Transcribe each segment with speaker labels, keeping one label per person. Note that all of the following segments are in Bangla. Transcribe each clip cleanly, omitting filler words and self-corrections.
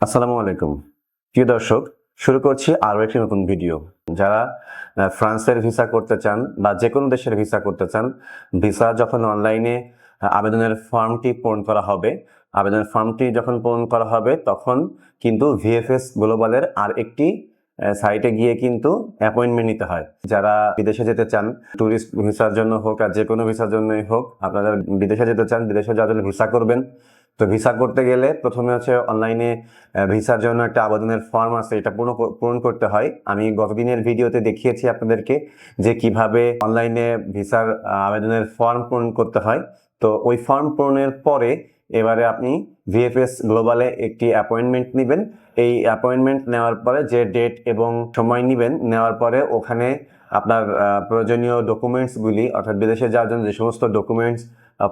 Speaker 1: আসসালামু আলাইকুম প্রিয় দর্শক, শুরু করছি আরও একটি নতুন ভিডিও। যারা ফ্রান্সের ভিসা করতে চান বা যে কোনো দেশের ভিসা করতে চান, ভিসা যখন অনলাইনে আবেদনের ফর্মটি পূরণ করা হবে, আবেদনের ফর্মটি যখন পূরণ করা হবে তখন কিন্তু ভিএফএস গ্লোবালের আর একটি সাইটে গিয়ে কিন্তু অ্যাপয়েন্টমেন্ট নিতে হয়। যারা বিদেশে যেতে চান, ট্যুরিস্ট ভিসার জন্য হোক আর যে কোনো ভিসার জন্যই হোক, আপনারা বিদেশে যেতে চান, বিদেশে যাওয়ার জন্য ভিসা করবেন। তো ভিসা করতে গেলে প্রথমে হচ্ছে অনলাইনে ভিসার জন্য একটা আবেদনের ফর্ম আছে, এটা পূরণ করতে হয়। আমি গতদিনের ভিডিওতে দেখিয়েছি আপনাদেরকে যে কিভাবে অনলাইনে ভিসার আবেদনের ফর্ম পূরণ করতে হয়। তো ওই ফর্ম পূরণের পরে এবারে আপনি ভিএফএস গ্লোবালে একটি অ্যাপয়েন্টমেন্ট নেবেন। এই অ্যাপয়েন্টমেন্ট নেওয়ার পরে যে ডেট এবং সময় নেবেন, নেওয়ার পরে ওখানে আপনার প্রয়োজনীয় ডকুমেন্টসগুলি, অর্থাৎ বিদেশে যাওয়ার জন্য যে সমস্ত ডকুমেন্টস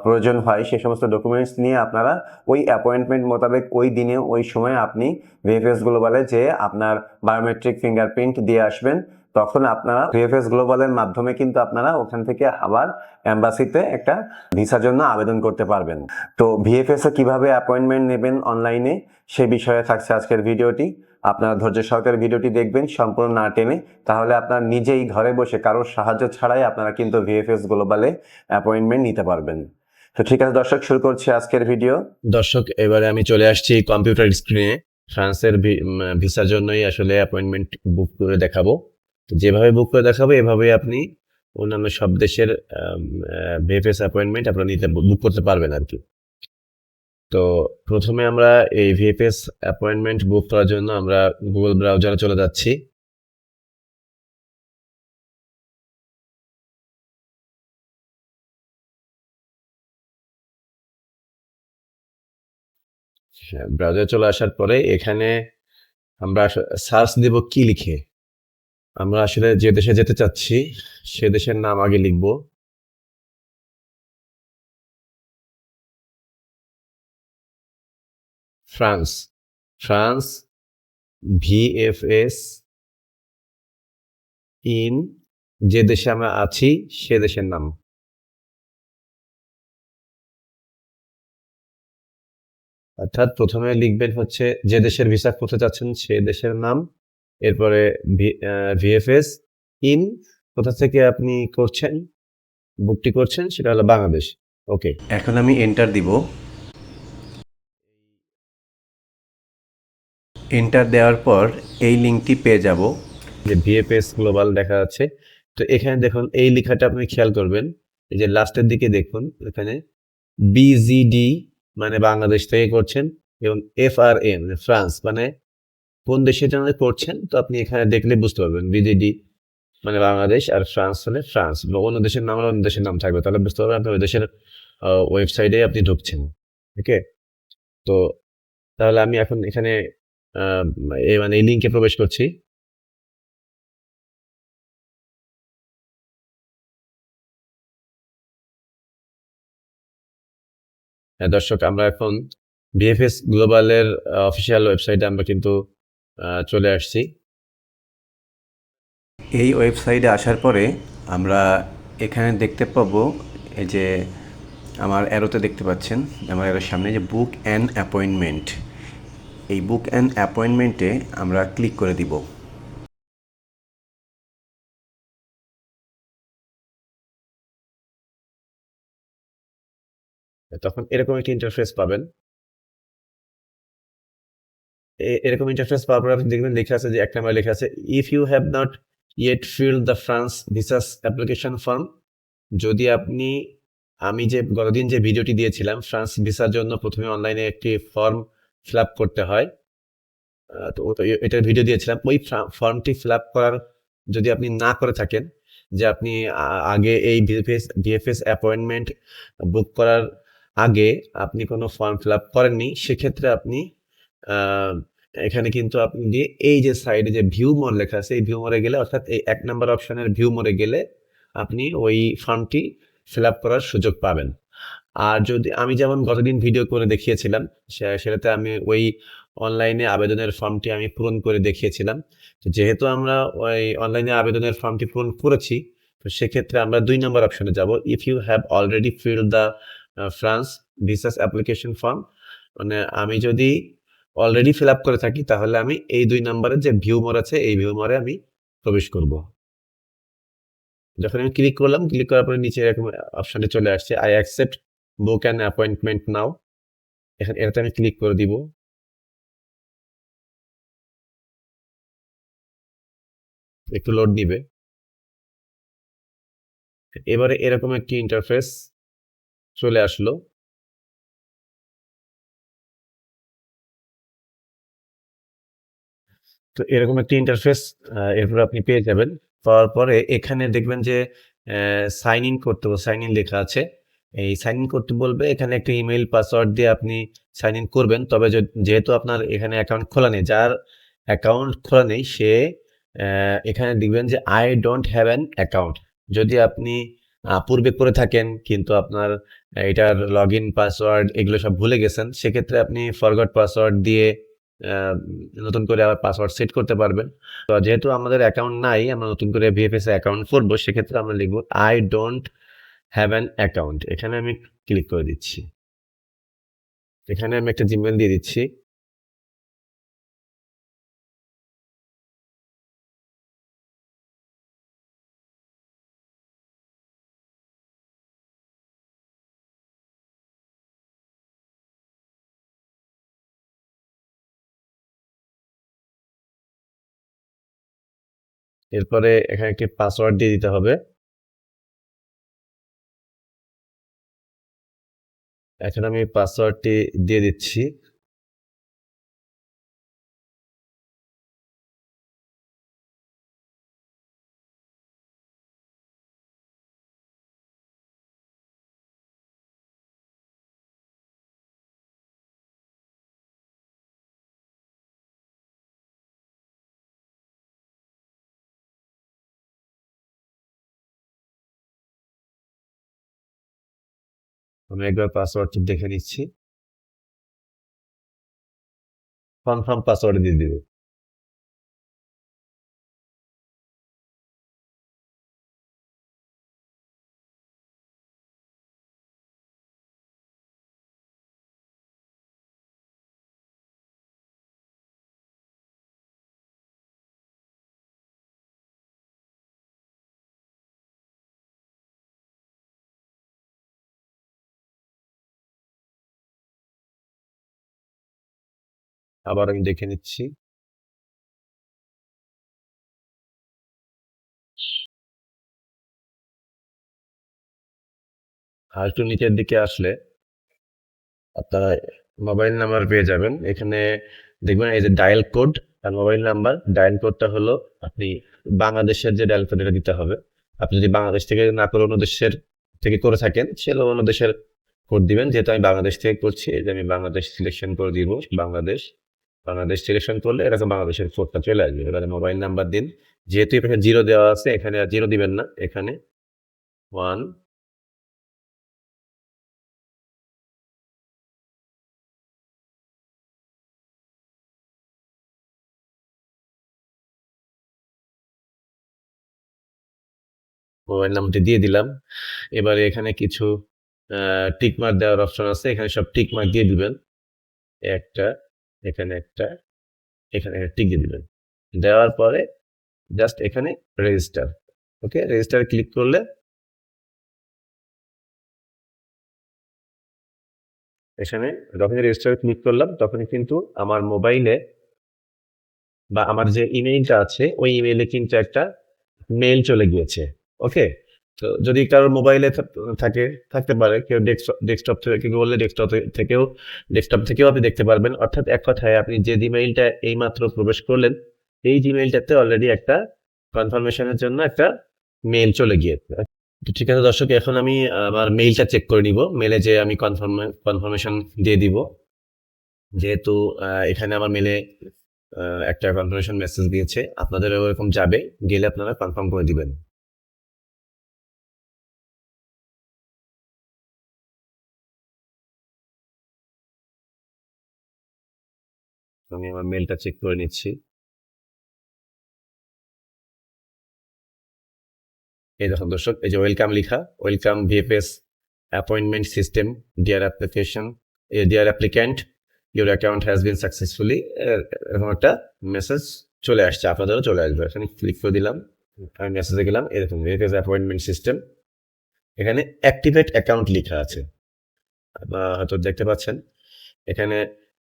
Speaker 1: প্রয়োজন হয় সেই সমস্ত ডকুমেন্টস নিয়ে আপনারা ওই অ্যাপয়েন্টমেন্ট মোতাবেক ওই দিনে ওই সময়ে আপনি ভিএফএস গ্লোবালে যে আপনার বায়োমেট্রিক ফিঙ্গারপ্রিন্ট দিয়ে আসবেন। তখন আপনারা ভিএফএস গ্লোবালের মাধ্যমে কিন্তু আপনারা ওখান থেকে আবার এম্বাসিতে একটা ভিসার জন্য আবেদন করতে পারবেন। তো ভিএফএস এ কিভাবে অ্যাপয়েন্টমেন্ট নেবেন অনলাইনে, সে বিষয়ে থাকছে আজকের ভিডিওটি। আপনারা ধৈর্য সহকারে ভিডিওটি দেখবেন সম্পূর্ণ না টেনে, তাহলে আপনার নিজেই ঘরে বসে কারোর সাহায্য ছাড়াই আপনারা কিন্তু ভিএফএস গ্লোবালে অ্যাপয়েন্টমেন্ট নিতে পারবেন। তো ঠিক আছে দর্শক, শুরু করছি আজকের ভিডিও।
Speaker 2: দর্শক, এবারে আমি চলে আসছি কম্পিউটার স্ক্রিনে। ফ্রান্সের ভিসার জন্যই আসলে অ্যাপয়েন্টমেন্ট বুক করে দেখাবো। যেভাবে বুক করে দেখাবো এভাবে আপনি অন্যান্য সব দেশের ভিএফএস অ্যাপয়েন্টমেন্ট আপনারা বুক করতে পারবেন আর কি। তো প্রথমে আমরা এই ভিএফএস অ্যাপয়েন্টমেন্ট বুক করার জন্য আমরা গুগল ব্রাউজারে চলে যাচ্ছি। ব্রাউজারে চলে আসার পরে এখানে আমরা সার্চ দেব কি লিখে। আমরা আসলে যে দেশে যেতে চাচ্ছি সে দেশের নাম আগে লিখব। ফ্রান্স, ফ্রান্স ভিএফএস ইন যে দেশে আমরা আছি সে দেশের নাম। অর্থাৎ প্রথমে লিখবেন হচ্ছে যে দেশের ভিসা করতে চাচ্ছেন সে দেশের নাম, এরপরে ভিএফএস ইন কোথা থেকে আপনি করছেন, বুকটি করছেন, সেটা হলো বাংলাদেশ। ওকে,
Speaker 1: এখন আমি এন্টার দিব। এন্টার দেওয়ার পর এই লিঙ্কটি পেয়ে যাব,
Speaker 2: যে ভিএফএস গ্লোবাল দেখা যাচ্ছে। তো এখানে দেখুন এই লেখাটা আপনি খেয়াল করবেন, এই যে লাস্টের দিকে দেখুন এখানে বিজিডি মানে বাংলাদেশ থেকে করছেন, এবং এফআরএ মানে ফ্রান্স মানে কোন দেশের জন্য করছেন। তো আপনি এখানে দেখলে বুঝতে পারবেন বিজিডি মানে বাংলাদেশ আর ফ্রান্স হলে ফ্রান্স, বা অন্য দেশের নাম হলে অন্য দেশের নাম থাকবে, তাহলে বুঝতে পারবেন আপনি ওই দেশের ওয়েবসাইটে আপনি ঢুকছেন। ওকে, তো তাহলে আমি এখন এখানে মানে এই লিঙ্কে প্রবেশ করছি। দর্শক, আমরা এখন ভিএফএস গ্লোবালের অফিসিয়াল ওয়েবসাইটে আমরা কিন্তু চলে আসছি।
Speaker 1: এই ওয়েবসাইটে আসার পরে আমরা এখানে দেখতে পাবো, এই যে আমার অ্যারোতে দেখতে পাচ্ছেন, আমার অ্যারোর সামনে যে বুক অ্যান অ্যাপয়েন্টমেন্ট, এই বুক অ্যান অ্যাপয়েন্টমেন্টে আমরা ক্লিক করে দিব।
Speaker 2: তখন এরকম একটি ইন্টারফেস পাবেন। এরকম ইন্টারফেস পাওয়ার পর আপনি দেখবেন লেখা আছে, যে এক নাম্বার লেখা আছে if you have not yet filled the France visas application form. যদি আপনি, আমি যে গতদিন যে ভিডিওটি দিয়েছিলাম ফ্রান্স ভিসার জন্য প্রথমে অনলাইনে একটি ফর্ম ফিল আপ করতে হয়, তো এটার ভিডিও দিয়েছিলাম। ওই ফর্মটি ফিল আপ করার যদি আপনি না করে থাকেন, যে আপনি আগে এই ভিএফএস অ্যাপয়েন্টমেন্ট বুক করার আগে আপনি কোনো ফর্ম ফিল আপ করেননি, সেক্ষেত্রে আপনি এখানে কিন্তু আপনি এই যে সাইডে যে ভিউ মোর লেখা আছে, এই ভিউ মোরে গেলে, অর্থাৎ এই 1 নাম্বার অপশনের ভিউ মোরে গেলে আপনি ওই ফর্মটি ফিল আপ করার সুযোগ পাবেন। আর যদি আমি যেমন গতদিন ভিডিও করে দেখিয়েছিলাম, সেটাতে আমি ওই অনলাইনে আবেদনের ফর্মটি আমি পূরণ করে দেখিয়েছিলাম। তো যেহেতু আমরা ওই অনলাইনে আবেদনের ফর্মটি পূরণ করেছি, তো সেক্ষেত্রে আমরা 2 নম্বর অপশনে যাব, if you have already filled the France visas application form. মানে আমি যদি অলরেডি ফিল আপ করে থাকি তাহলে আমি এই 2 নাম্বারে যে ভিউ মোর আছে এই ভিউ মোরে আমি প্রবেশ করব। যখন আমি ক্লিক করলাম, ক্লিক করার পরে নিচে এরকম অপশনটি চলে আসছে I accept book an appointment now. এটাতে আমি ক্লিক করে দিব। একটু লোড নিবে। এবারে এরকম একটি ইন্টারফেস চলে আসলো। তো এরকম একটি ইন্টারফেস এরপর আপনি পেয়ে যাবেন। পাওয়ার পরে এখানে দেখবেন যে সাইন ইন করতে হবে, সাইন ইন লেখা আছে। এই সাইন ইন করতে বলবে, এখানে একটা ইমেইল পাসওয়ার্ড দিয়ে আপনি সাইন ইন করবেন। তবে যেহেতু আপনার এখানে অ্যাকাউন্ট খোলা নেই, যার অ্যাকাউন্ট খোলা নেই সে এখানে দেখবেন যে I don't have an account. যদি আপনি পূর্বে করে থাকেন কিন্তু আপনার এটার লগ ইন পাসওয়ার্ড এগুলো সব ভুলে গেছেন, সেক্ষেত্রে আপনি ফরগট পাসওয়ার্ড দিয়ে আহ, নতুন করে আবার পাসওয়ার্ড সেট করতে পারবেন। তো যেহেতু আমাদের অ্যাকাউন্ট নাই, আমরা নতুন করে ভিএফএস এ অ্যাকাউন্ট করবো, সেক্ষেত্রে আমরা লিখবো I don't have an account. এখানে আমি ক্লিক করে দিচ্ছি। এখানে আমি একটা জিমেল দিয়ে দিচ্ছি। এরপরে এখানে একটি পাসওয়ার্ড দিয়ে দিতে হবে। এখন আমি পাসওয়ার্ডটি দিয়ে দিচ্ছি। আমি একবার পাসওয়ার্ডটি দেখে নিচ্ছি। কনফার্ম পাসওয়ার্ড দিয়ে দিব। আবার আমি দেখে নিচ্ছি। আর একটু নিচের দিকে আসলে আপনারা মোবাইল নাম্বার পেয়ে যাবেন। এখানে দেখবেন এই যে ডায়াল কোড আর মোবাইল নাম্বার। ডায়াল কোডটা হলো আপনি বাংলাদেশের যে ডায়াল কোড এটা দিতে হবে। আপনি যদি বাংলাদেশ থেকে না করে অন্য দেশের থেকে করে থাকেন, সেগুলো অন্য দেশের কোড দিবেন। যেহেতু আমি বাংলাদেশ থেকে করছি, এই যে আমি বাংলাদেশ সিলেকশন করে দিব। বাংলাদেশ বাংলাদেশ সিলেকশন করলে এরকম বাংলাদেশের কোডটা চলে আসবে। এবারে মোবাইল নাম্বার দিন। যেহেতু এখানে জিরো দেওয়া আছে, এখানে আর জিরো দিবেন না, এখানে 1। মোবাইল নাম্বারটি দিয়ে দিলাম। এবারে এখানে কিছু টিক মার্ক দেওয়ার অপশন আছে, এখানে সব টিক মার্ক দিয়ে দিবেন। একটা, এখানে একটা, এখানে টিক দিয়ে দিবেন। দেওয়ার পরে জাস্ট এখানে রেজিস্টার। ওকে, রেজিস্টার ক্লিক করলে এখানে যখন রেজিস্টার ক্লিক করলাম তখনই কিন্তু আমার মোবাইলে বা আমার যে ইমেইলটা আছে ওই ইমেইলে কিন্তু একটা মেইল চলে গিয়েছে। ওকে, তো যদি কারোর মোবাইলে থাকে, থাকতে পারে, কেউ ডেস্কটপ থেকে বললে ডেস্কটপ থেকেও আপনি দেখতে পারবেন। অর্থাৎ এক কথায় আপনি যে জিমেইলটা এইমাত্র প্রবেশ করলেন এই জিমেইলটাতে অলরেডি একটা কনফার্মেশনের জন্য একটা মেইল চলে গিয়েছে। তো ঠিক আছে দর্শক, এখন আমি আমার মেইলটা চেক করে নিব। মেলে যে আমি কনফার্মেশন দিয়ে দিব। যেহেতু এখানে আমার মেলে একটা কনফার্মেশন মেসেজ দিয়েছে, আপনাদের এরকম যাবে, গেলে আপনারা কনফার্ম করে দিবেন। আমি আমার মেলটা চেক করে নিচ্ছি। এই দেখুন দর্শক, এই যে ওয়েলকাম লিখা, welcome VFS appointment system, dear application, dear applicant, your account has been successfully এরকম একটা মেসেজ চলে আসছে, আপনাদেরও চলে আসবে। এখানে ক্লিক করে দিলাম, আমি মেসেজে গেলাম, এরকম অ্যাপয়েন্টমেন্ট সিস্টেম, এখানে অ্যাক্টিভেট অ্যাকাউন্ট লেখা আছে, হয়তো দেখতে পাচ্ছেন। এখানে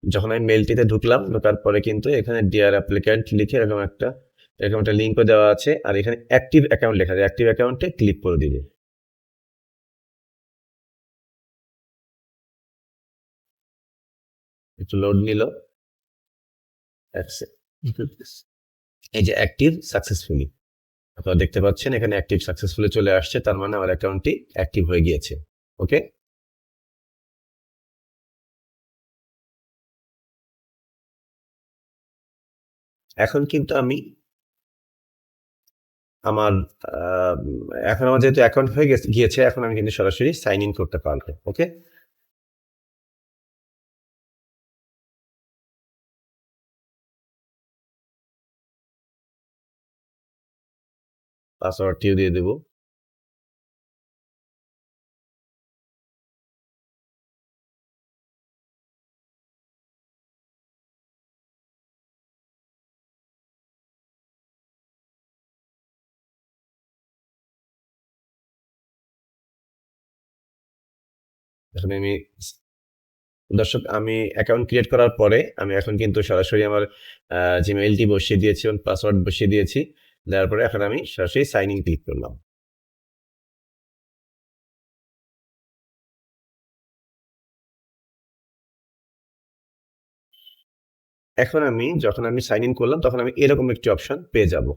Speaker 2: যখন আমি মেলটিতে ঢুকলাম, ঢোকার পরে কিন্তু এখানে ডিয়ার অ্যাপ্লিক্যান্ট লিখে এরকম একটা লিঙ্কও দেওয়া আছে, আর এখানে অ্যাক্টিভ অ্যাকাউন্ট লেখা আছে, অ্যাক্টিভ অ্যাকাউন্টে ক্লিক করে দিবে। একটু লোড নিল, এই যে অ্যাক্টিভ সাকসেসফুলি, আপনারা দেখতে পাচ্ছেন এখানে অ্যাক্টিভ সাকসেসফুলি চলে আসছে, তার মানে আমার অ্যাকাউন্টটি অ্যাক্টিভ হয়ে গিয়েছে। ওকে, এখন কিন্তু আমি আমার এখন আমার যেহেতু অ্যাকাউন্ট হয়ে গিয়েছে, এখন আমি কিন্তু সরাসরি সাইন ইন করতে পারবো। ওকে, পাসওয়ার্ডটিও দিয়ে দেবো। এখন আমি দর্শক, আমি অ্যাকাউন্ট ক্রিয়েট করার পরে আমি এখন কিন্তু সরাসরি আমার জিমেইলটি বসিয়ে দিয়েছি এবং পাসওয়ার্ড বসিয়ে দিয়েছি। দেওয়ার পরে এখন আমি সরাসরি সাইন ইন ক্লিক করলাম। এখন যখন আমি সাইন ইন করলাম, তখন আমি এরকম একটি অপশন পেয়ে যাব,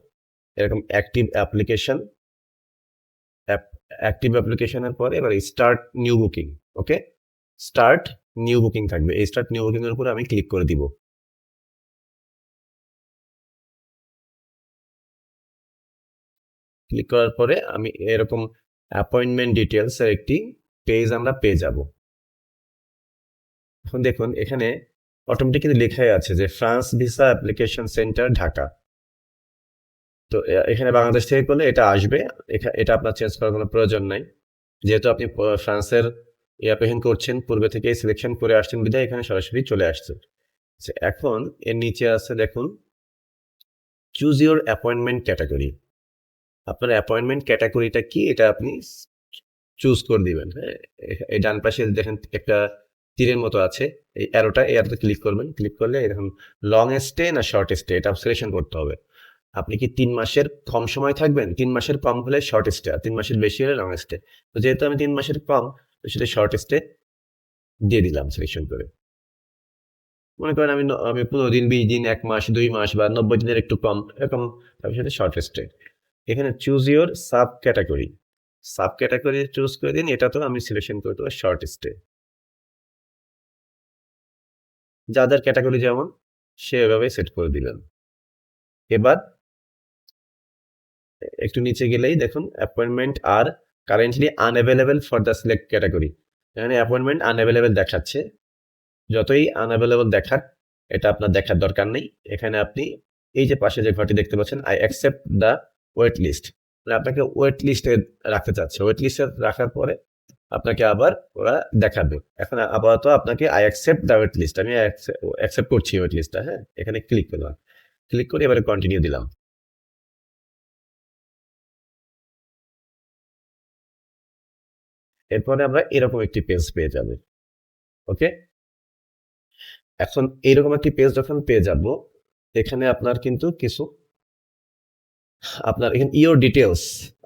Speaker 2: এরকম অ্যাক্টিভ অ্যাপ্লিকেশনের পরে এবার স্টার্ট নিউ বুকিং। ওকে, স্টার্ট নিউ বুকিং থাকবে, এই স্টার্ট নিউ বুকিং এর উপরে আমি ক্লিক করে দিব। ক্লিক করার পরে আমি এরকম অ্যাপয়েন্টমেন্ট ডিটেলস এর একটি পেজ আমরা পেয়ে যাব। এখন দেখুন এখানে অটোমেটিক্যালি লেখাই আছে যে France visa application centre Dhaka. তো এখানে বাংলাদেশ থেকে করলে এটা আসবে, এটা আপনার চেঞ্জ করার কোনো প্রয়োজন নাই, যেহেতু আপনি ফ্রান্সের অ্যাপ্লিকেশন করছেন, পূর্বে থেকে সিলেকশন করে আসছেন বিধায় এখানে সরাসরি চলে আসছে। এখন এর নিচে আছে দেখুন, চুজ ইউর অ্যাপয়েন্টমেন্ট ক্যাটাগরি। আপনার অ্যাপয়েন্টমেন্ট ক্যাটাগরিটা কি, এটা আপনি চুজ করে দিবেন। হ্যাঁ, এই ডান পাশে দেখেন একটা তীরের মতো আছে, এই অ্যারোতে ক্লিক করবেন। ক্লিক করলে এরকম লং স্টে না শর্ট স্টে, এটা সিলেকশন করতে হবে। আপনি কি 3 মাসের কম সময় থাকবেন? 3 মাসের কম হলে শর্ট স্টে, আর 3 মাসের বেশি হলে লং স্টে। তো যেহেতু আমি 3 মাসের কম, তো সেটা শর্ট স্টে দিয়ে দিলাম সিলেকশন করে। মনে করেন আমি 15 দিন, 20 দিন, 1 মাস, 2 মাস বা 90 দিনের একটু কম, এরকম, তারপর সেটা শর্ট স্টে। এখানে choose your sub category, choose করে দিন, এটা তো আমি সিলেকশন করে দেবো শর্ট স্টে। যাদের ক্যাটাগরি যেমন সে এভাবে সেট করে দিলেন। এবার একটু নিচে গেলেই দেখুন appointment are currently unavailable for the select category, এখানে অ্যাপয়েন্টমেন্ট আনঅ্যাভেলেবল দেখাচ্ছে। যতই আনঅ্যাভেলেবল দেখাক, এটা আপনার দেখার দরকার নেই। এখানে আপনি এই যে পাশে যে ঘরটি দেখতে পাচ্ছেন, I accept the wait list, মানে আপনাকে ওয়েট লিস্টে রাখতে চাচ্ছে। ওয়েট লিস্টে রাখার পরে আপনাকে আবার ওরা দেখাবে। এখন আপাতত আপনাকে I accept the wait list, আমি অ্যাকসেপ্ট করছি ওয়েট লিস্টটা। হ্যাঁ, এখানে ক্লিক করলাম, ক্লিক করে এবারে কন্টিনিউ দিলাম। এরপরে আমরা এরকম একটি পেজ পেয়ে যাব। ওকে, এখন এইরকম একটি পেজ যখন পেয়ে যাব, এখানে আপনার কিন্তু কিছু আপনার এখানে ইওর ডিটেলস,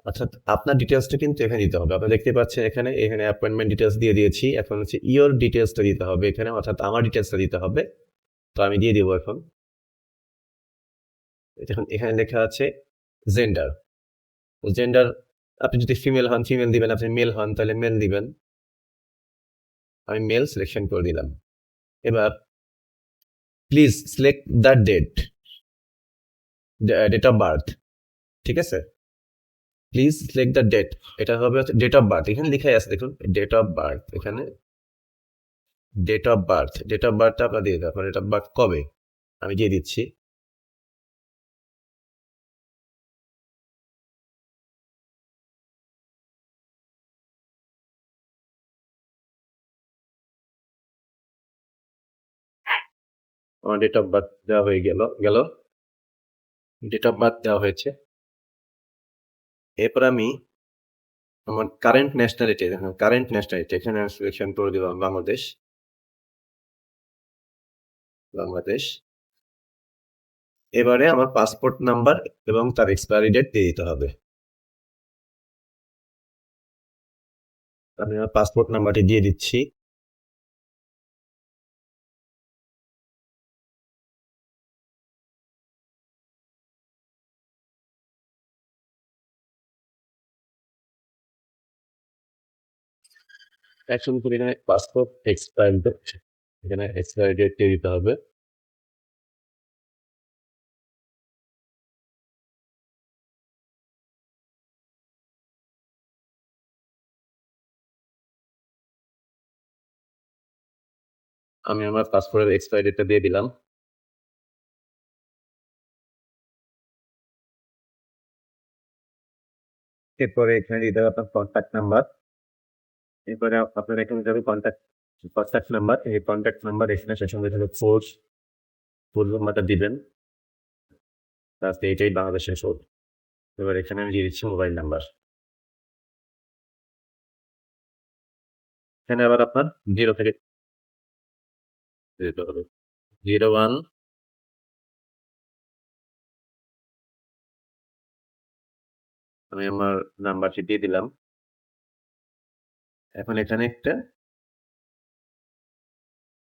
Speaker 2: অর্থাৎ আপনার ডিটেলসটা কিন্তু এখানে দিতে হবে। আপনি দেখতে পাচ্ছেন এখানে অ্যাপয়েন্টমেন্ট ডিটেলস দিয়ে দিয়েছি, এখন হচ্ছে ইওর ডিটেলসটা দিতে হবে এখানে, অর্থাৎ আমার ডিটেলসটা দিতে হবে। তো আমি দিয়ে দিব এখন। দেখুন এখানে লেখা আছে জেন্ডার। জেন্ডার আপনি যদি ফিমেল হন ফিমেল দিবেন, আপনি মেল হন তাহলে মেল দিবেন। আমি মেল সিলেকশন করে দিলাম। এবার please select the date of birth. ঠিক আছে, প্লিজ সিলেক্ট দ্য ডেট, এটা হবে ডেট অফ বার্থ। এখানে লেখাই আছে দেখুন ডেট অফ বার্থ, এখানে ডেট অফ বার্থটা আপনার দিয়ে দেবেন। ডেট অফ বার্থ কবে, আমি দিয়ে দিচ্ছি। আমার ডেট অফ বার্থ দেওয়া হয়ে গেল ডেট অফ বার্থ দেওয়া হয়েছে। এরপর আমি আমার কারেন্ট ন্যাশনালিটি এখানে সিলেকশন করে দিলাম বাংলাদেশ। এবারে আমার পাসপোর্ট নাম্বার এবং তার এক্সপায়ারি ডেট দিয়ে দিতে হবে। আমি আমার পাসপোর্ট নাম্বারটি দিয়ে দিচ্ছি। এখন এখানে পাসপোর্ট এক্সপায়ারি ডেট, এখানে এক্সপায়ারি ডেট দিয়ে দিতে হবে। আমি আমার পাসপোর্টের এক্সপায়ারি ডেটটা দিয়ে দিলাম। এরপরে এখানে দিতে হবে আপনার কন্ট্যাক্ট নাম্বার। এরপরে আপনার এখানে যাবে কন্ট্যাক্ট নাম্বার। এই কন্ট্যাক্ট নাম্বার এখানে সেই সঙ্গে ফোন নাম্বারটা দিবেন, প্লাস এইটাই বাংলাদেশের কোড। এবার এখানে আমি দিয়ে দিচ্ছি মোবাইল নাম্বার। এখানে আবার আপনার 0 থেকে দিতে হবে 01 আমি আমার নাম্বারটি দিয়ে দিলাম। এখন এখানে একটা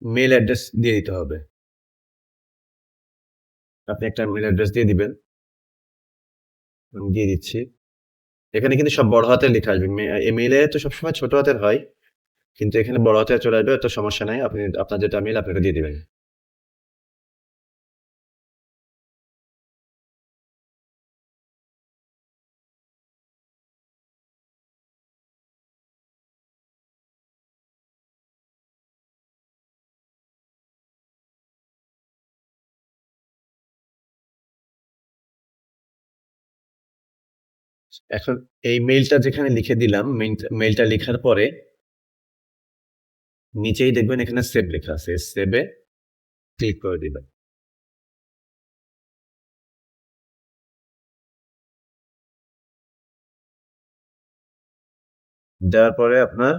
Speaker 2: মেল অ্যাড্রেস দিয়ে দিতে হবে। আপনি একটা মেল অ্যাড্রেস দিয়ে দিবেন। আমি দিয়ে দিচ্ছি। এখানে কিন্তু সব বড় হাতের লেখা আসবে। মেইলে তো সবসময় ছোট হাতের হয়, কিন্তু এখানে বড় হাতে চলে আসবে, তো সমস্যা নাই। আপনি আপনার যেটা মেইল আপনাকে দিয়ে দিবেন। এখন এই মেইলটা যেখানে লিখে দিলাম, মেইলটা লেখার পরে নিচেই দেখবেন এখানে সেভ লেখা আছে। সেভে ক্লিক করে দিবেন। দেওয়ার পরে আপনার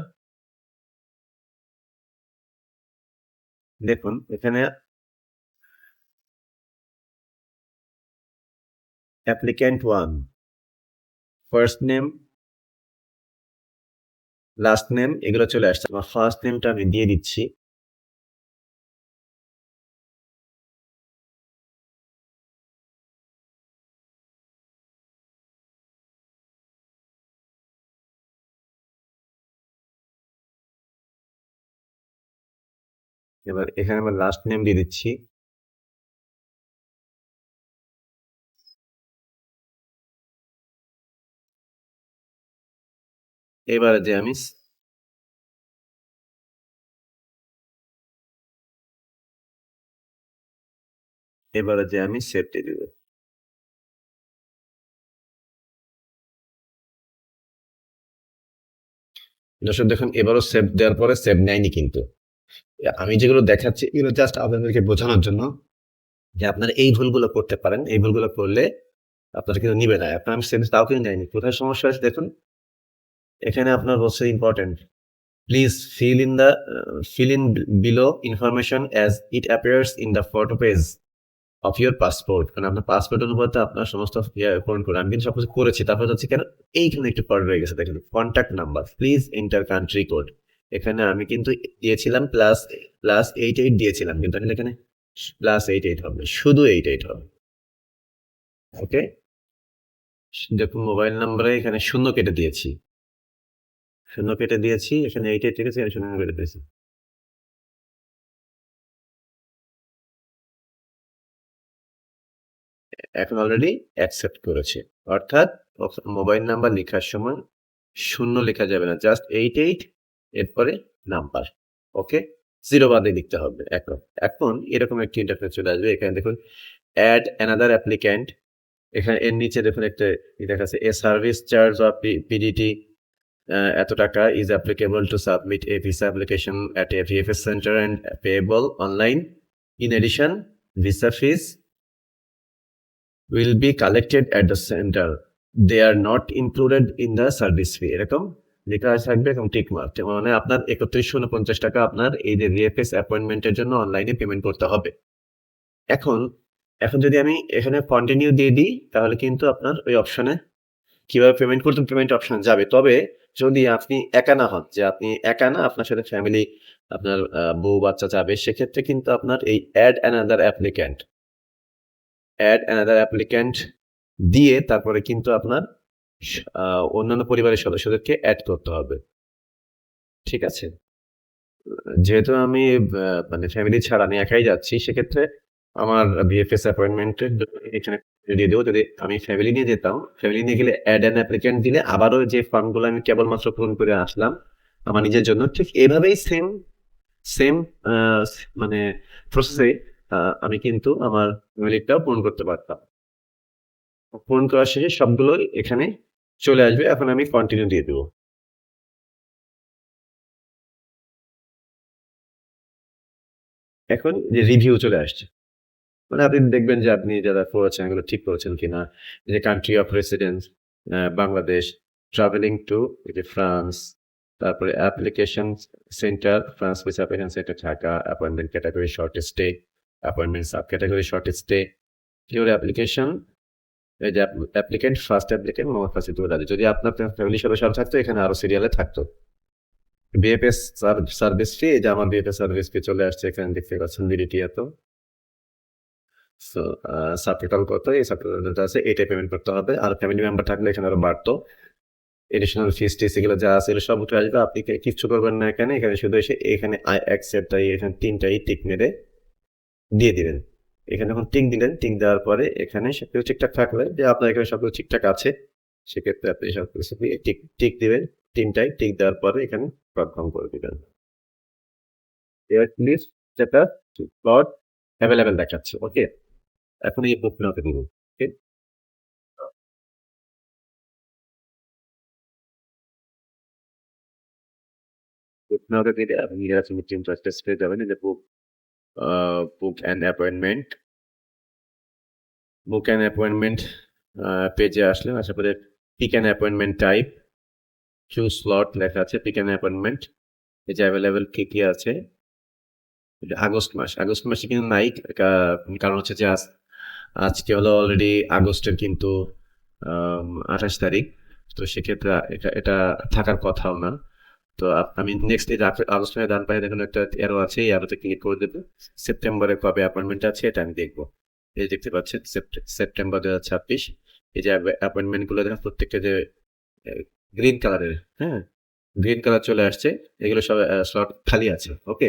Speaker 2: দেখুন এখানে applicant 1 first name, last name এগুলো চলে আসছে। আমার ফার্স্ট নেমটা আমি দিয়ে দিচ্ছি। এবার এখানে আমার লাস্ট নেম দিয়ে দিচ্ছি। এবারে যে আমি সেভ দিয়ে দিব। দর্শক দেখুন, এবারও সেভ দেওয়ার পরে সেভ নেয়নি কিন্তু। আমি যেগুলো দেখাচ্ছি এগুলো জাস্ট আপনাদেরকে বোঝানোর জন্য যে আপনারা এই ভুলগুলো করতে পারেন। এই ভুলগুলো করলে আপনারা কিন্তু নিবে না। আপনার আমি সেভ তাও কিন্তু নেয়নি। কোথায় সমস্যা আছে দেখুন। এখানে আপনার বলছে important, please fill in below information as it appears in the photo page of your passport। মানে আপনার পাসপোর্ট অনুপাতে আপনার সমস্ত পূরণ করে। আমি কিন্তু সবকিছু করেছি, তারপর যাচ্ছি কেন এইখানে একটু পরে রয়ে গেছে। দেখেন contact number, please enter country code. এখানে আমি কিন্তু দিয়েছিলাম +88 দিয়েছিলাম, কিন্তু এখানে +88 হবে, শুধু 88 হবে। ওকে, দেখুন মোবাইল নাম্বারে এখানে শূন্য কেটে দিয়েছি, এখানে 88 লিখেছি, এখানে শূন্য কেটে দিয়েছি। এখন অলরেডি অ্যাকসেপ্ট করেছে, অর্থাৎ মোবাইল নাম্বার লেখার সময় শূন্য লেখা যাবে না, জাস্ট 88 এরপরে নাম্বার। ওকে, 0 বাদে লিখতে হবে। এখন এরকম একটি ইন্টারফেস চলে আসবে। এখানে দেখুন অ্যাড অ্যানাদার অ্যাপ্লিক্যান্ট। এখানে এর নিচে দেখুন একটা দেখা আছে, a service charge of PDT এত টাকা is applicable to submit a visa application at a VFS centre and payable online In addition, visa fees will be collected at the center. They are not included in the service fee. এরকম লেখা থাকবে এবং টিক মার্ক, মানে আপনার ৩১49 টাকা আপনার এই যে ভিএফএস অ্যাপয়েন্টমেন্টের জন্য অনলাইনে পেমেন্ট করতে হবে। এখন এখন যদি আমি এখানে কন্টিনিউ দিয়ে দিই তাহলে কিন্তু আপনার ওই অপশনে কিভাবে পেমেন্ট করতেন পেমেন্ট অপশন যাবে। তবে যদি আপনি একা না হন, যে আপনি একা না, আপনার সাথে ফ্যামিলি, আপনার বউ বাচ্চা যাবে, সেক্ষেত্রে কিন্তু আপনার এই অ্যাড অ্যানাদার অ্যাপ্লিক্যান্ট দিয়ে তারপরে কিন্তু আপনার অন্যান্য পরিবারের সদস্যদেরকে অ্যাড করতে হবে। ঠিক আছে? যেহেতু আমি মানে ফ্যামিলি ছাড়া আমি একাই যাচ্ছি, সেক্ষেত্রে আমার ভিএফএস অ্যাপয়েন্টমেন্টের এখানে দিয়ে দেবো। যদি আমি ফ্যামিলি নিয়ে যেতাম, ফ্যামিলি নিয়ে গেলে অ্যাড অ্যান অ্যাপ্লিক্যান্ট দিলে আবারও যে ফর্মগুলো আমি কেবলমাত্র পূরণ করে আসলাম আমার নিজের জন্য, ঠিক এভাবেই সেম মানে প্রসেসে আমি কিন্তু আমার ফ্যামিলিটাও পূরণ করতে পারতাম। পূরণ করা শেষে সবগুলোই এখানে চলে আসবে। এখন আমি কন্টিনিউ দিয়ে দেবো। এখন যে রিভিউ চলে আসছে, মানে আপনি দেখবেন যে আপনি যারা করেছেন এগুলো ঠিক করেছেন কিনা। এই যে country of residence Bangladesh, travelling to France, তারপরে application centre France visa application centre Dhaka, appointment category short stay, appointment sub category short stay, your application, এই যে applicant first applicant Mohammad Fasil তুলে। যদি আপনার ফ্যামিলি সদস্য থাকতো এখানে আরো সিরিয়ালে থাকতো। বিএফএস সার্ভিস ফি, এই যে আমার বিএফএস সার্ভিস ফি চলে আসছে, এখানে দেখতে পাচ্ছেন বিডিটি এত। সো সাবটোটাল কত, এই সাবটোটালটা আছে, এটাই পেমেন্ট করতে হবে। আর ফ্যামিলি মেম্বার থাকলে এখানে আরো বাড়তো। এডিশনাল ফিস টিস এগুলো যা আছে এগুলো সব উঠে আসবে। আপনি কিচ্ছু করবেন না এখানে, এখানে শুধু এসে এখানে আই অ্যাকসেপ্ট, এখানে তিনটাই টিক মেরে দিয়ে দিবেন। এখানে যখন টিক দিলেন, টিক দেওয়ার পরে এখানে সবকিছু ঠিকঠাক থাকলে, যে আপনার এখানে সবকিছু ঠিকঠাক আছে, সেক্ষেত্রে আপনি সবকিছু টিক টিক দিবেন। তিনটাই টিক দেওয়ার পরে এখানে কনফার্ম করে দিবেন। লিস্ট যেটা স্লট অ্যাভেলেবেল দেখাচ্ছে। ওকে, এখন এই বুক নাওতে দিব। ওকে, বুক নাওতে দিলে আপনি এরকম ইন্টারফেস পেয়ে যাবেন। এই যে book and appointment, book and appointment পেজে আসলে আশা করি pick and appointment type, choose slot লেখা আছে, পিক অ্যান্ড অ্যাপয়েন্টমেন্ট। এই যে অ্যাভেলেবেল কি কি আছে। আগস্ট মাসে কিন্তু নাই, কারণ হচ্ছে যে আজকে হলো অলরেডি আগস্টের কিন্তু 28 তারিখ। তো সেক্ষেত্রে এটা এটা থাকার কথাও না। তো আমি নেক্সট এই আগস্ট মাসে ডান পাশে দেখুন একটা এরো আছে, এই এরোতে ক্লিক করে দেবো। সেপ্টেম্বরে কবে অ্যাপয়েন্টমেন্ট আছে এটা আমি দেখবো। এই যে দেখতে পাচ্ছেন সেপ্টেম্বর 2026। এই যে অ্যাপয়েন্টমেন্ট গুলো দেখেন প্রত্যেকটা যে গ্রিন কালারের, হ্যাঁ, গ্রিন কালার চলে আসছে, এগুলো সব স্লট খালি আছে। ওকে,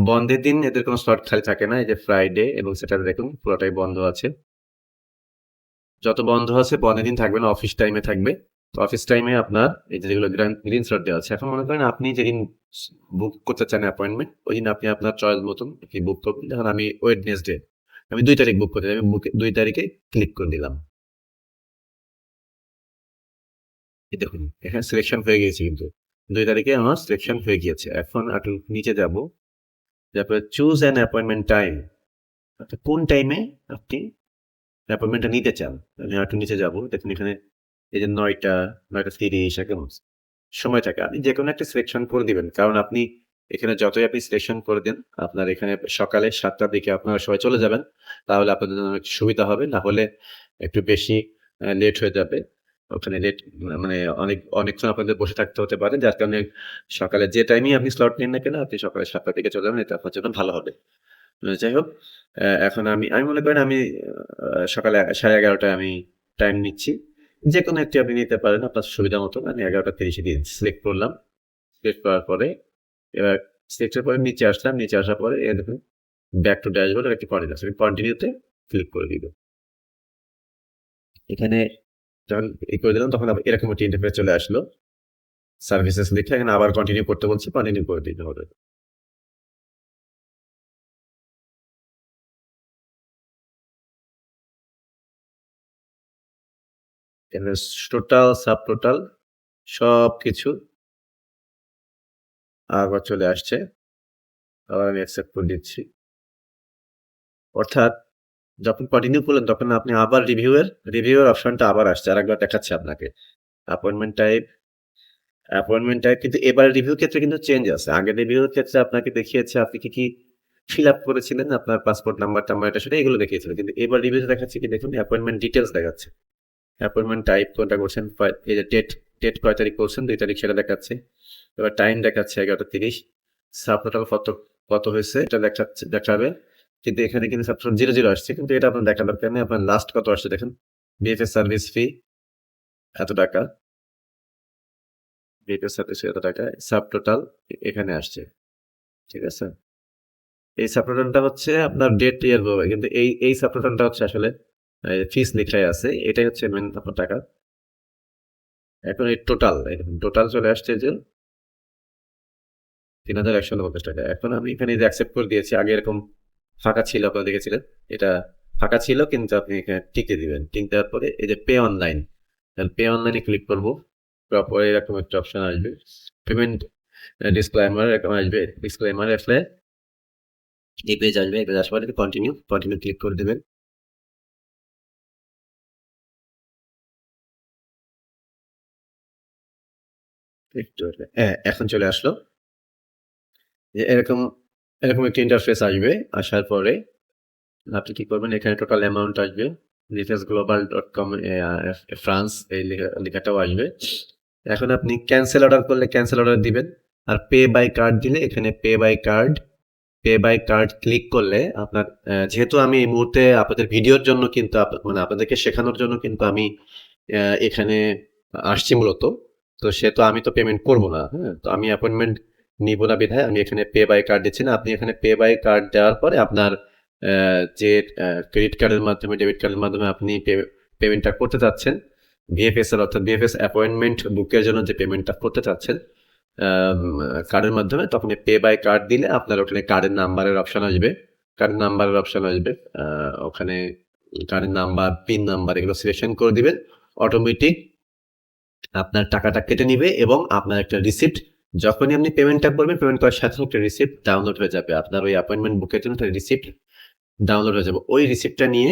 Speaker 2: বন্ধের দিন এদের কোনো স্লট খালি থাকে না। এই যে ফ্রাইডে এবং স্যাটারডে দেখুন পুরোটাই বন্ধ আছে। যত বন্ধ আছে বন্ধের দিন থাকবে না, অফিস টাইমে থাকবে। তো অফিস টাইমে আপনার এই যে যেগুলো গ্রিন স্লট দেওয়া আছে, এখন মনে করেন আপনি যেদিন বুক করতে চান অ্যাপয়েন্টমেন্ট, ওই দিন আপনি আপনার চয়েস মতন কি বুক করবেন। যখন আমি ওয়েডনেসডে, আমি 2 তারিখ বুক করতে চাই, আমি 2 তারিখে ক্লিক করে দিলাম। এই দেখুন এখানে সিলেকশন হয়ে গিয়েছে, কিন্তু 2 তারিখে আমার সিলেকশন হয়ে গিয়েছে। এখন একটু নিচে যাব, তারপরে চুজ অ্যান অ্যাপয়েন্টমেন্ট টাইম, অর্থাৎ কোন টাইমে আপনি অ্যাপয়েন্টমেন্টটা নিতে চান। আমি একটু নিচে যাব, দেখুন এখানে এই যে 9টা 9টা 30 সময় থাকে। আপনি যে কোনো একটা সিলেকশন করে দিবেন, কারণ আপনি এখানে যতই আপনি সিলেকশন করে দেন, আপনার এখানে সকালে 7টার দিকে আপনারা সবাই চলে যাবেন, তাহলে আপনাদের জন্য অনেক সুবিধা হবে। না হলে একটু বেশি লেট হয়ে যাবে। ওখানে লেট মানে অনেকক্ষণ আপনাদের বসে থাকতে হতে পারে, যার কারণে সকালে যে টাইমেই আপনি স্লট নিন না কেন, আপনি সকালে 7টার দিকে চলে যাবেন, এটা আপনার জন্য ভালো হবে। যাই হোক, এখন আমি মনে করেন আমি সকালে 11:30টায় আমি টাইম নিচ্ছি। যেকোনো একটি আপনি নিতে পারেন আপনার সুবিধা মতো। আমি 11:30 দিয়ে সিলেক্ট করলাম। সিলেক্ট করার পরে এবার সিলেক্টের পরে নিচে আসলাম। নিচে আসার পরে দেখুন ব্যাক টু ড্যাশবোর্ড একটি কন্টিনিউ আছে। আমি কন্টিনিউতে ক্লিক করে দিব। এখানে যখন করে দিলাম তখন আবার এরকম একটি ইন্টারফেস চলে আসলো। সার্ভিসেস লিখে এখানে আবার কন্টিনিউ করতে বলছে, কন্টিনিউ করে দিতে হবে। এখানে টোটাল, সাব টোটাল সবকিছু আবার চলে আসছে। আবার আমি অ্যাকসেপ্ট করে দিচ্ছি। অর্থাৎ যখন কন্টিনিউ করলেন তখন আপনি আবার রিভিউয়ের অপশনটা আবার আসছে, আরেকবার দেখাচ্ছে আপনাকে। অ্যাপয়েন্টমেন্ট টাইপ কিন্তু এবার রিভিউ ক্ষেত্রে কিন্তু চেঞ্জ আছে। আগের রিভিউর ক্ষেত্রে আপনাকে দেখিয়েছে আপনি কি ফিল আপ করেছিলেন, আপনার পাসপোর্ট নাম্বার এটা সেটা এগুলো দেখিয়েছিল। কিন্তু এবার রিভিউতে দেখাচ্ছে কি দেখুন, অ্যাপয়েন্টমেন্ট ডিটেলস দেখাচ্ছে। অ্যাপয়েন্টমেন্ট টাইপ কোনটা করছেন, এই যে ডেট কয় তারিখ করছেন, 2 তারিখ সেটা দেখাচ্ছে। এবার টাইম দেখাচ্ছে 11:30। সাবটোটাল কত হয়েছে এটা দেখাবে। কিন্তু এখানে কিন্তু সাবটোটাল 00 আসছে, কিন্তু এটা আপনার দেখা দরকার নেই। আপনার লাস্ট কত আসছে দেখেন, বিএফএস সার্ভিস ফি এত টাকা, বিএফএস সার্ভিস ফি এত টাকা, সাবটোটাল এখানে আসছে। ঠিক আছে, এই সাবটোটালটা হচ্ছে আপনার ডেট ইয়ার হবে, কিন্তু এই সাবটোটালটা হচ্ছে আসলে ফিস লেখাই আছে, এটাই হচ্ছে মেন আপনার টাকা। এখন এই টোটাল চলে আসছে যে 3149 টাকা। এখন আমি এখানে যে অ্যাকসেপ্ট করে দিয়েছি, আগে এরকম ফাঁকা ছিল, আপনারা দেখেছিলেন এটা ফাঁকা ছিল, কিন্তু আপনি এখানে টিক দিয়ে দিবেন। টিক দেওয়ার পরে এই যে পে অনলাইন, পে অনলাইনে ক্লিক করবো। তারপরে এরকম একটা অপশন আসবে, পেমেন্ট ডিসক্লেমার এরকম আসবে। ডিসক্লেমার আসলে এই পেজ আসবে, এই পেজ আসলে কন্টিনিউ ক্লিক করে দেবেন। এখন চলে আসলো যে এরকম একটা ইন্টারফেস আসবে। আসার পরে আপনি কি করবেন, এখানে টোটাল অ্যামাউন্ট আসবে, vfsglobal.com ফ্রান্স এই লেখাটাও আসবে। এখন আপনি ক্যান্সেল অর্ডার করলে ক্যান্সেল অর্ডার দিবেন, আর পে বাই কার্ড দিলে এখানে পে বাই কার্ড ক্লিক করলে আপনার যেহেতু আমি এই মুহূর্তে আপনাদের ভিডিওর জন্য কিন্তু মানে আপনাদেরকে শেখানোর জন্য কিন্তু আমি এখানে আসছি মূলত, তো সেহেতু আমি তো পেমেন্ট করবো না, হ্যাঁ, তো আমি অ্যাপয়েন্টমেন্ট নিব না বিধায় আমি এখানে পে বাই কার্ড দিচ্ছি না। আপনি এখানে পে বাই কার্ড দেওয়ার পরে আপনার যে ক্রেডিট কার্ডের মাধ্যমে, ডেবিট কার্ডের মাধ্যমে আপনি পেমেন্টটা করতে চাচ্ছেন, ভিএফএস এর অর্থাৎ ভিএফএস অ্যাপয়েন্টমেন্ট বুকের জন্য যে পেমেন্টটা করতে চাচ্ছেন কার্ডের মাধ্যমে, তখন পে বাই কার্ড দিলে আপনার ওখানে কার্ডের নাম্বারের অপশন আসবে। ওখানে কার্ডের নাম্বার, পিন নাম্বার এগুলো সিলেকশন করে দিবেন। অটোমেটিক আপনার টাকাটা কেটে নিবে এবং আপনার একটা রিসিপ্ট, যখনই আপনি পেমেন্টটা করবেন, পেমেন্ট করার সাথে একটা রিসিপ্ট ডাউনলোড হয়ে যাবে। আপনার ওই অ্যাপয়েন্টমেন্ট বুকের জন্য একটা রিসিপ্ট ডাউনলোড হয়ে যাবে। ওই রিসিপ্টটা নিয়ে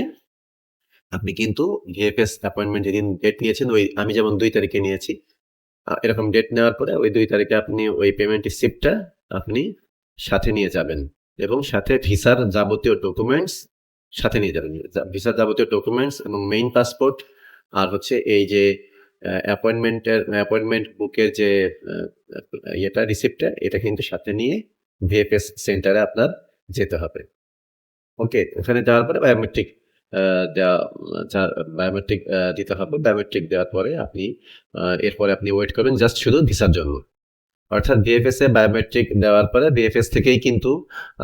Speaker 2: আপনি কিন্তু ভিএফএস অ্যাপয়েন্টমেন্ট যেদিন ডেট নিয়েছেন, আমি যেমন 2 তারিখে নিয়েছি, এরকম ডেট নেওয়ার পরে ওই 2 তারিখে আপনি ওই পেমেন্ট রিসিপ্টটা আপনি সাথে নিয়ে যাবেন এবং সাথে ভিসার যাবতীয় ডকুমেন্টস সাথে নিয়ে যাবেন। ভিসার যাবতীয় ডকুমেন্টস এবং মেইন পাসপোর্ট, আর হচ্ছে এই যে অ্যাপয়েন্টমেন্ট বুকের যে রিসিপ্টটা, এটা কিন্তু সাথে নিয়ে ভিএফএস সেন্টারে আপনার যেতে হবে। ওকে, ওখানে যাওয়ার পরে বায়োমেট্রিক দিতে হবে। বায়োমেট্রিক দেওয়ার পরে এরপরে আপনি ওয়েট করবেন জাস্ট শুধু ভিসার জন্য। অর্থাৎ বিএফএস এ বায়োমেট্রিক দেওয়ার পরে বিএফএস থেকেই কিন্তু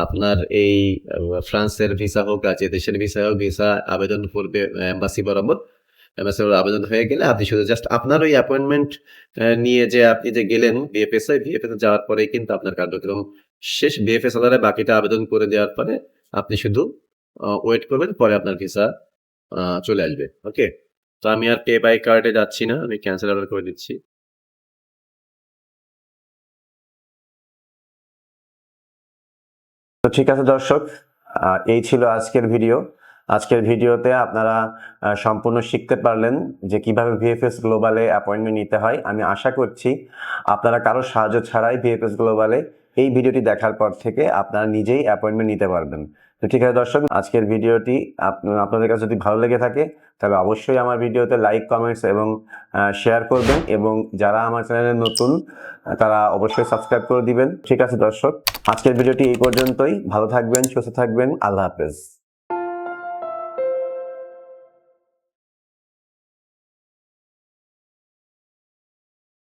Speaker 2: আপনার এই ফ্রান্সের ভিসা হোক আর যে দেশের ভিসা হোক, ভিসা আবেদন করবে এম্বাসি বরাবর। আবেদন হয়ে গেলে আপনি শুধু জাস্ট আপনার ওই অ্যাপয়েন্টমেন্ট নিয়ে যে আপনি যে গেলেন বিএফএস যাওয়ার পরেই কিন্তু আপনার কার্যক্রম শেষ। বিএফএস বাকিটা আবেদন করে দেওয়ার পরে আপনি শুধু ওয়েট করবেন, পরে আপনার ভিসা চলে আসবে। ওকে, তো আমি আর পে বাই কার্ডে যাচ্ছি না, আমি ক্যান্সেল অর্ডার করে দিচ্ছি।
Speaker 1: তো ঠিক আছে দর্শক, এই ছিল আজকের ভিডিও। আজকের ভিডিওতে আপনারা সম্পূর্ণ শিখতে পারলেন যে কিভাবে ভিএফএস গ্লোবালে অ্যাপয়েন্টমেন্ট নিতে হয়। আমি আশা করছি আপনারা কারো সাহায্য ছাড়াই ভিএফএস গ্লোবালে এই ভিডিওটি দেখার পর থেকে আপনারা নিজেই অ্যাপয়েন্টমেন্ট নিতে পারবেন। তো ঠিক আছে দর্শক, আজকের ভিডিওটি আপনাদের কাছে যদি ভালো লেগে থাকে তাহলে অবশ্যই আমার ভিডিওতে লাইক, কমেন্টস এবং শেয়ার করবেন, এবং যারা আমার চ্যানেলে নতুন তারা অবশ্যই সাবস্ক্রাইব করে দিবেন। ঠিক আছে দর্শক, আজকের ভিডিওটি এই পর্যন্তই। ভালো থাকবেন, সুস্থ থাকবেন, আল্লাহ হাফেজ।